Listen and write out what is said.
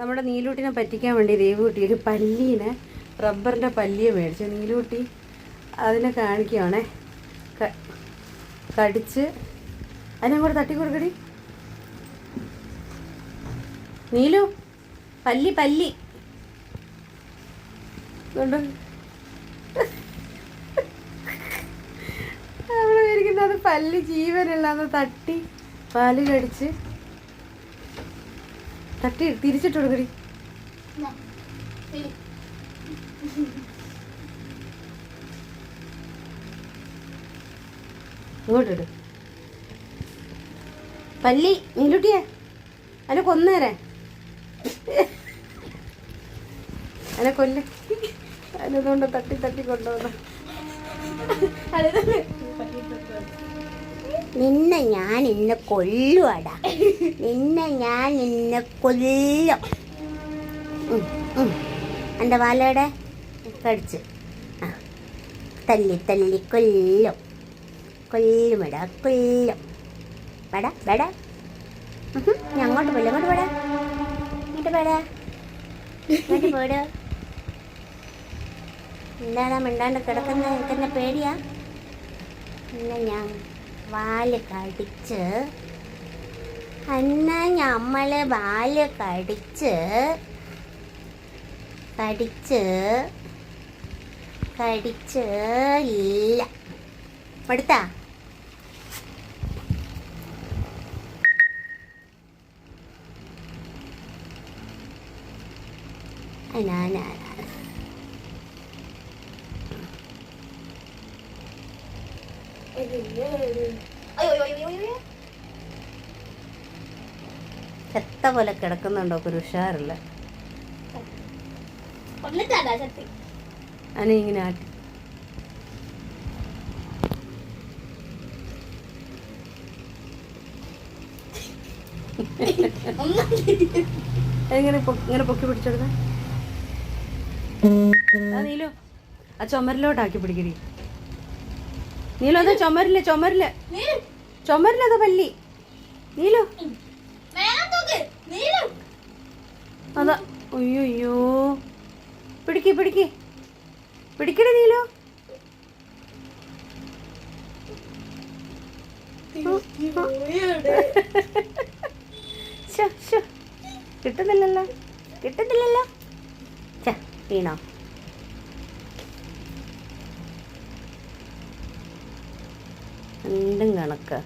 നമ്മുടെ നീലൂട്ടിനെ പറ്റിക്കാൻ വേണ്ടി ദേവൂട്ടി ഒരു പല്ലീനെ റബ്ബറിൻ്റെ പല്ലിയെ മേടിച്ചു. നീലൂട്ടി അതിനെ കാണിക്കുകയാണേ. കടിച്ച് അതിനങ്ങോട്ട് തട്ടിക്കൊടുക്കടി നീലു. പല്ലി പല്ലി കൊണ്ട് അവിടെ ഇരിക്കുന്നത് പല്ലി ജീവനല്ലാന്ന് തട്ടി പാല് കടിച്ച് തട്ടി തിരിച്ചിട്ട് കൊടുക്കടി. ഇങ്ങോട്ടിട് പല്ലി. നീലുട്ടിയെ അതിനെ കൊന്നേരെ, അതിനെ കൊല്ല. അതിനതുകൊണ്ട് തട്ടി തട്ടി കൊണ്ടുവന്ന നിന്നെ ഞാൻ ഇന്ന് കൊല്ലുവാടാ, നിന്നെ ഞാൻ ഇന്ന് കൊല്ലും. എൻ്റെ വാലയുടെ കടിച്ച് തല്ലി തല്ലി കൊല്ലും, കൊല്ലുമടാ കൊല്ലും. വേടാ വേടാ, ഞങ്ങോട്ട് പോലെ അങ്ങോട്ട് വേടാ, ഇങ്ങോട്ട് വേടാ, ഇങ്ങോട്ട് പോട്. എന്താടാ മിണ്ടാണ്ട് കിടക്കുന്ന, എനിക്കെന്നെ പേടിയാ? പിന്നെ ഞാൻ വാല് കടിച്ച്, അന്ന നമ്മളെ വാല് കടിച്ച് കടിച്ച് കടിച്ച് ഇല്ല. പഠിത്താ ചെത്ത പോലെ കിടക്കുന്നുണ്ടോ? ഒരു ഉഷാറില്ല. അതിനെ ഇങ്ങനെ ആട്ടി ഇങ്ങനെ പൊക്കി പിടിച്ചെടുക്ക. നീലു ആ ചുമരിലോട്ടാക്കി പിടിക്കടി. നീലു അതാ ചുമരിലതാ പല്ലി. നീലു അതാ. അയ്യോ പിടിക്കടി നീലു. കിട്ടുന്നില്ലല്ലോ. വീണോ? രണ്ടും കണക്ക്.